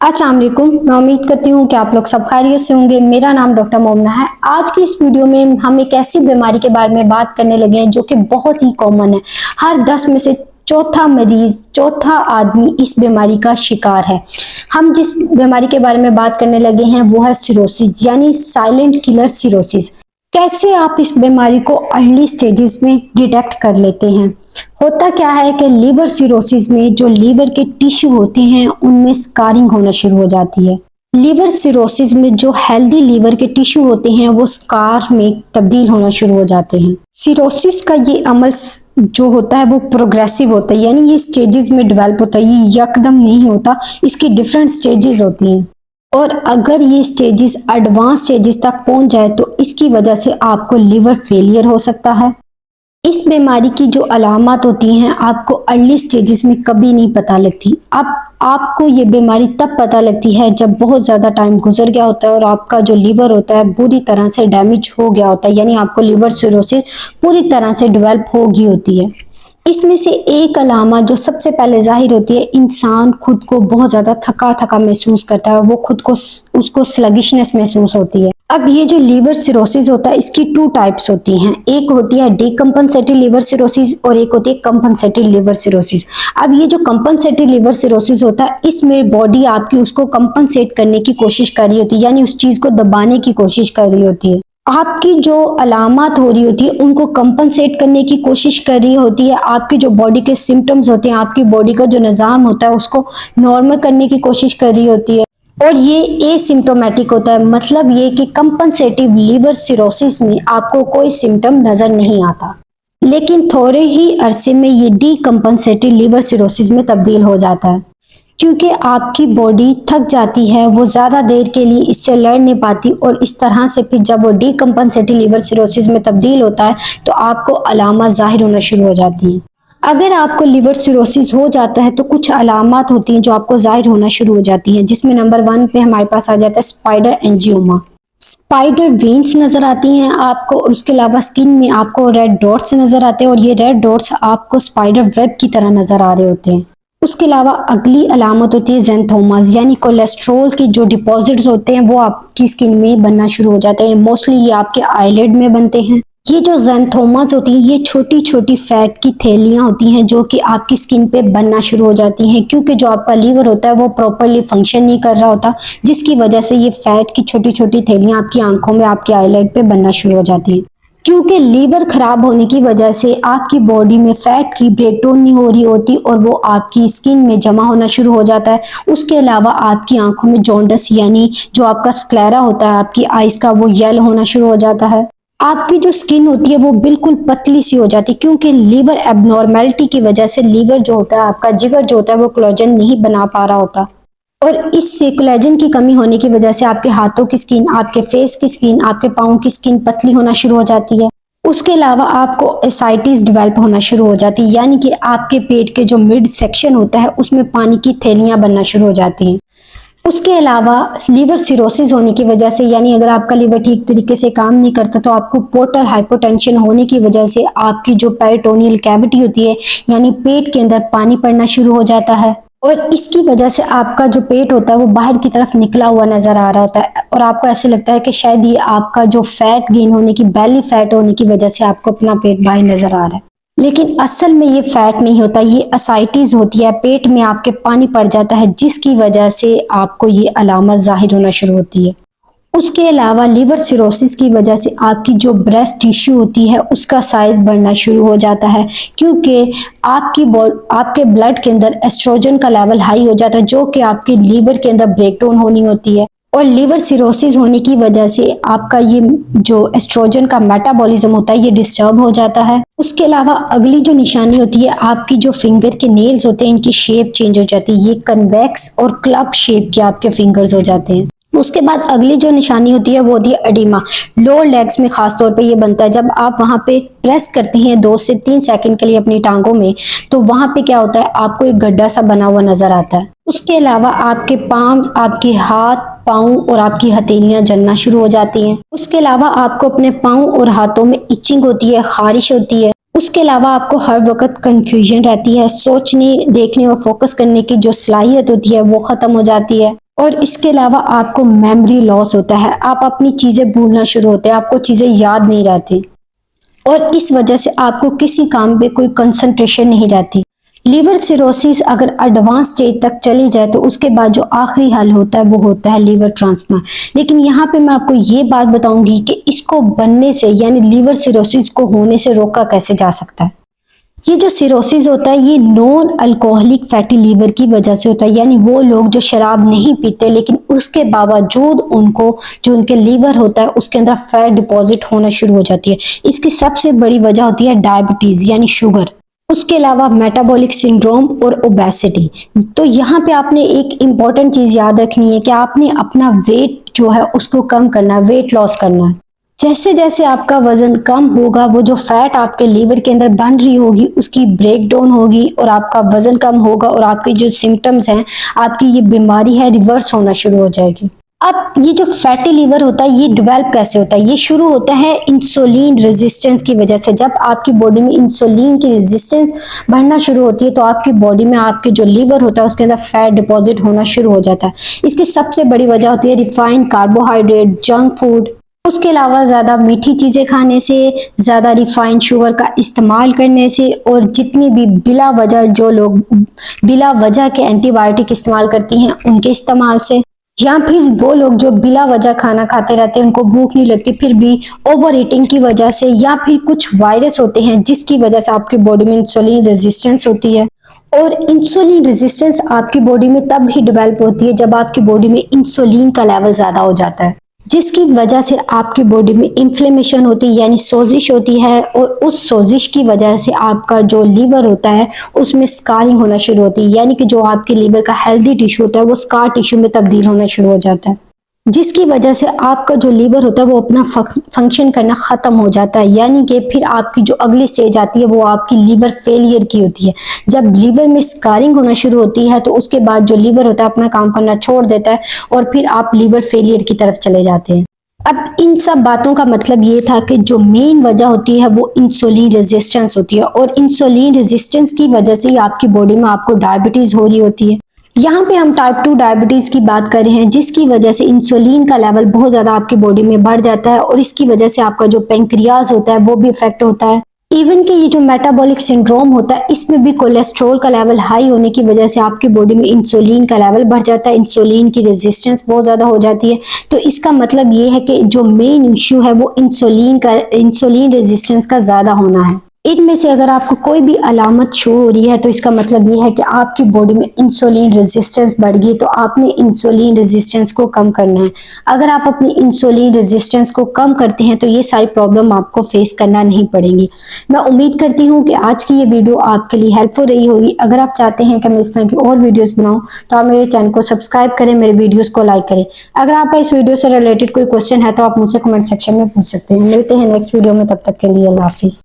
अस्सलाम वालेकुम। मैं उम्मीद करती हूँ कि आप लोग सब खैरियत से होंगे। मेरा नाम डॉक्टर मोमना है। आज की इस वीडियो में हम एक ऐसी बीमारी के बारे में बात करने लगे हैं जो कि बहुत ही कॉमन है। हर 10 में से चौथा मरीज, चौथा आदमी इस बीमारी का शिकार है। हम जिस बीमारी के बारे में बात करने लगे हैं वो है सिरोसिस, यानी साइलेंट किलर सिरोसिस। कैसे आप इस बीमारी को अर्ली स्टेजेस में डिटेक्ट कर लेते हैं? होता क्या है कि लीवर सिरोसिस में जो लीवर के टिश्यू होते हैं उनमें स्कारिंग होना शुरू हो जाती है। लीवर सिरोसिस में जो हेल्दी लीवर के टिश्यू होते हैं वो स्कार में तब्दील होना शुरू हो जाते हैं। सिरोसिस का ये अमल जो होता है वो प्रोग्रेसिव होता है, यानी ये स्टेजेस में डेवलप होता है, ये यकदम नहीं होता, इसकी डिफरेंट स्टेजेस होती हैं। और अगर ये स्टेजेस एडवांस स्टेजेस तक पहुंच जाए तो इसकी वजह से आपको लिवर फेलियर हो सकता है। इस बीमारी की जो अलामत होती हैं आपको अर्ली स्टेजेस में कभी नहीं पता लगती। अब आपको ये बीमारी तब पता लगती है जब बहुत ज़्यादा टाइम गुजर गया होता है और आपका जो लीवर होता है बुरी तरह से डैमेज हो गया होता है, यानी आपको लीवर सिरोसिस पूरी तरह से डेवलप हो गई होती है। इसमें से एक अलामत जो सबसे पहले जाहिर होती है, इंसान खुद को बहुत ज़्यादा थका थका महसूस करता है, वो खुद को उसको स्लगिशनेस महसूस होती है। अब ये जो लीवर सिरोसिस होता है इसकी टू टाइप्स होती हैं, एक होती है डीकम्पनसेटेड लीवर सिरोसिस और एक होती है कंपनसेटेड लीवर सिरोसिस। अब ये जो कंपनसेटेड लीवर सिरोसिस होता है इसमें बॉडी आपकी उसको कंपनसेट करने की कोशिश कर रही होती है, यानी उस चीज को दबाने की कोशिश कर रही होती है। आपकी जो अलामत हो रही होती है उनको कंपनसेट करने की कोशिश कर रही होती है, आपकी जो बॉडी के सिम्टम्स होते हैं, आपकी बॉडी का जो निज़ाम होता है उसको नॉर्मल करने की कोशिश कर रही होती है। और ये एसिम्टोमेटिक होता है, मतलब ये कि कंपनसेटिव लीवर सिरोसिस में आपको कोई सिम्टम नजर नहीं आता, लेकिन थोड़े ही अरसे में ये डीकम्पनसेटिव लीवर सिरोसिस में तब्दील हो जाता है, क्योंकि आपकी बॉडी थक जाती है, वो ज़्यादा देर के लिए इससे लड़ नहीं पाती और इस तरह से फिर जब वो डीकम्पनसेटिव लीवर सिरोसिस में तब्दील होता है तो आपको अलामत जाहिर होना शुरू हो जाती हैं। अगर आपको लिवर सिरोसिस हो जाता है तो कुछ अलामत होती हैं जो आपको जाहिर होना शुरू हो जाती हैं, जिसमें नंबर 1 पे हमारे पास आ जाता है स्पाइडर एंजियोमा। स्पाइडर वेन्स नजर आती हैं आपको और उसके अलावा स्किन में आपको रेड डॉट्स नजर आते हैं और ये रेड डॉट्स आपको स्पाइडर वेब की तरह नजर आ रहे होते हैं। उसके अलावा अगली अलामत होती है ज़ैंथोमास, यानी कोलेस्ट्रॉल के जो डिपॉजिट्स होते हैं वो आपकी स्किन में बनना शुरू हो जाते हैं। मोस्टली ये आपके आईलिड में बनते हैं। ये जो ज़ैंथोमास होती हैं ये छोटी छोटी फैट की थैलियां होती हैं जो कि आपकी स्किन पे बनना शुरू हो जाती हैं, क्योंकि जो आपका लीवर होता है वो प्रॉपरली फंक्शन नहीं कर रहा होता, जिसकी वजह से ये फैट की छोटी छोटी थैलियां आपकी आंखों में, आपके आईलिड पे बनना शुरू हो जाती हैं। क्योंकि लीवर खराब होने की वजह से आपकी बॉडी में फैट की ब्रेकडाउन नहीं हो रही होती और वो आपकी स्किन में जमा होना शुरू हो जाता है। उसके अलावा आपकी आंखों में जॉन्डिस, यानी जो आपका स्क्लेरा होता है आपकी आइज का, वो येलो होना शुरू हो जाता है। आपकी जो स्किन होती है वो बिल्कुल पतली सी हो जाती है, क्योंकि लीवर एबनॉर्मेलिटी की वजह से लीवर जो होता है आपका, जिगर जो होता है वो कोलेजन नहीं बना पा रहा होता और इससे कोलेजन की कमी होने की वजह से आपके हाथों की स्किन, आपके फेस की स्किन, आपके पाँव की स्किन पतली होना शुरू हो जाती है। उसके अलावा आपको एसाइटिस डेवलप होना शुरू हो जाती है, यानी कि आपके पेट के जो मिड सेक्शन होता है उसमें पानी की थैलियां बनना शुरू हो जाती हैं। उसके अलावा लीवर सिरोसिस होने की वजह से, यानी अगर आपका लीवर ठीक तरीके से काम नहीं करता तो आपको पोर्टल हाइपोटेंशन होने की वजह से आपकी जो पेरिटोनियल कैविटी होती है, यानी पेट के अंदर पानी पड़ना शुरू हो जाता है और इसकी वजह से आपका जो पेट होता है वो बाहर की तरफ निकला हुआ नजर आ रहा होता है और आपको ऐसे लगता है कि शायद ये आपका जो फैट गेन होने की, बेली फैट होने की वजह से आपको अपना पेट बाहर नजर आ रहा है, लेकिन असल में ये फैट नहीं होता, ये असाइटिस होती है। पेट में आपके पानी पड़ जाता है जिसकी वजह से आपको ये अलामत जाहिर होना शुरू होती है। उसके अलावा लीवर सिरोसिस की वजह से आपकी जो ब्रेस्ट टिश्यू होती है उसका साइज बढ़ना शुरू हो जाता है, क्योंकि आपके ब्लड के अंदर एस्ट्रोजन का लेवल हाई हो जाता है जो कि आपके लीवर के अंदर ब्रेकडाउन होनी होती है और लीवर सिरोसिस होने की वजह से आपका ये जो एस्ट्रोजन का मेटाबॉलिज्म होता है ये डिस्टर्ब हो जाता है। उसके अलावा अगली जो निशानी होती है, आपकी जो फिंगर के नेल्स होते हैं इनकी शेप चेंज हो जाती है, ये कन्वेक्स और क्लब शेप के आपके फिंगर्स हो जाते हैं। उसके बाद अगली जो निशानी होती है वो होती है एडिमा। लोअर लेग्स में खास तौर पे ये बनता है जब आप वहां पे प्रेस करते हैं 2 से 3 सेकंड के लिए अपनी टांगों में, तो वहां पे क्या होता है आपको एक गड्ढा सा बना हुआ नजर आता है। उसके अलावा आपके पांव, आपके हाथ, पाँव और आपकी हथेलियां जलना शुरू हो जाती हैं। उसके अलावा आपको अपने पाँव और हाथों में इचिंग होती है, खारिश होती है। उसके अलावा आपको हर वक्त कंफ्यूजन रहती है, सोचने, देखने और फोकस करने की जो सलाहियत होती है वो खत्म हो जाती है। और इसके अलावा आपको मेमोरी लॉस होता है, आप अपनी चीजें भूलना शुरू होते हैं, आपको चीजें याद नहीं रहती और इस वजह से आपको किसी काम पे कोई कंसंट्रेशन नहीं रहती। लीवर सिरोसिस अगर एडवांस स्टेज तक चली जाए तो उसके बाद जो आखिरी हल होता है वो होता है लीवर ट्रांसप्लांट। लेकिन यहाँ पे मैं आपको ये बात बताऊंगी कि इसको बनने से यानी लीवर सिरोसिस को होने से रोका कैसे जा सकता है। ये जो सिरोसिस होता है ये नॉन अल्कोहलिक फैटी लीवर की वजह से होता है, यानी वो लोग जो शराब नहीं पीते लेकिन उसके बावजूद उनको जो उनके लीवर होता है उसके अंदर फैट डिपॉजिट होना शुरू हो जाती है। इसकी सबसे बड़ी वजह होती है डायबिटीज यानी शुगर, उसके अलावा मेटाबॉलिक सिंड्रोम और ओबेसिटी। तो यहाँ पे आपने एक इम्पॉर्टेंट चीज याद रखनी है कि आपने अपना वेट जो है उसको कम करना है, वेट लॉस करना है। जैसे जैसे आपका वजन कम होगा वो जो फैट आपके लीवर के अंदर बन रही होगी उसकी ब्रेक डाउन होगी और आपका वजन कम होगा और आपकी जो सिम्टम्स हैं, आपकी ये बीमारी है रिवर्स होना शुरू हो जाएगी। अब ये जो फैटी लीवर होता है ये डेवलप कैसे होता है? ये शुरू होता है इंसुलिन रेजिस्टेंस की वजह से। जब आपकी बॉडी में इंसुलिन की रेजिस्टेंस बढ़ना शुरू होती है तो आपकी बॉडी में आपके जो लीवर होता है उसके अंदर फैट डिपॉजिट होना शुरू हो जाता है। इसकी सबसे बड़ी वजह होती है रिफाइंड कार्बोहाइड्रेट, जंक फूड, उसके अलावा ज़्यादा मीठी चीज़ें खाने से, ज़्यादा रिफाइंड शुगर का इस्तेमाल करने से और जितनी भी बिला वजह जो लोग बिला वजह के एंटीबायोटिक इस्तेमाल करती हैं उनके इस्तेमाल से, या फिर वो लोग जो बिला वजह खाना खाते रहते हैं उनको भूख नहीं लगती फिर भी ओवर ईटिंग की वजह से, या फिर कुछ वायरस होते हैं जिसकी वजह से आपकी बॉडी में इंसुलिन रेजिस्टेंस होती है। और इंसुलिन रेजिस्टेंस आपकी बॉडी में तब ही डेवलप होती है जब आपकी बॉडी में इंसुलिन का लेवल ज़्यादा हो जाता है, जिसकी वजह से आपकी बॉडी में इन्फ्लेमेशन होती है यानी सोजिश होती है और उस सोजिश की वजह से आपका जो लीवर होता है उसमें स्कारिंग होना शुरू होती है, यानी कि जो आपके लीवर का हेल्दी टिश्यू होता है वो स्कार टिश्यू में तब्दील होना शुरू हो जाता है, जिसकी वजह से आपका जो लीवर होता है वो अपना फंक्शन करना खत्म हो जाता है। यानी कि फिर आपकी जो अगली स्टेज आती है वो आपकी लीवर फेलियर की होती है। जब लीवर में स्कारिंग होना शुरू होती है तो उसके बाद जो लीवर होता है अपना काम करना छोड़ देता है और फिर आप लीवर फेलियर की तरफ चले जाते हैं। अब इन सब बातों का मतलब ये था कि जो मेन वजह होती है वो इंसुलिन रेजिस्टेंस होती है और इंसुलिन रेजिस्टेंस की वजह से ही आपकी बॉडी में आपको डायबिटीज हो रही होती है। यहाँ पे हम टाइप 2 डायबिटीज की बात कर रहे हैं जिसकी वजह से इंसुलिन का लेवल बहुत ज्यादा आपकी बॉडी में बढ़ जाता है और इसकी वजह से आपका जो पेंक्रियाज होता है वो भी इफेक्ट होता है। इवन कि ये जो मेटाबॉलिक सिंड्रोम होता है इसमें भी कोलेस्ट्रॉल का लेवल हाई होने की वजह से आपकी बॉडी में इंसुलिन का लेवल बढ़ जाता है, इंसुलिन की रेजिस्टेंस बहुत ज्यादा हो जाती है। तो इसका मतलब ये है कि जो मेन इश्यू है वो इंसुलिन रेजिस्टेंस का ज्यादा होना है। इनमें से अगर आपको कोई भी अलामत शो हो रही है तो इसका मतलब ये है कि आपकी बॉडी में इंसुलिन रेजिस्टेंस बढ़ गई, तो आपने इंसुलिन रेजिस्टेंस को कम करना है। अगर आप अपनी इंसुलिन रेजिस्टेंस को कम करते हैं तो ये सारी प्रॉब्लम आपको फेस करना नहीं पड़ेगी। मैं उम्मीद करती हूँ कि आज की ये वीडियो आपके लिए हेल्पफुल रही होगी। अगर आप चाहते हैं कि मैं इस तरह की और वीडियोस बनाऊं तो आप मेरे चैनल को सब्सक्राइब करें, मेरे वीडियोस को लाइक करें। अगर आपका इस वीडियो से रिलेटेड कोई क्वेश्चन है तो आप मुझसे कमेंट सेक्शन में पूछ सकते हैं। मिलते हैं नेक्स्ट वीडियो में, तब तक के लिए अल्लाह हाफिज।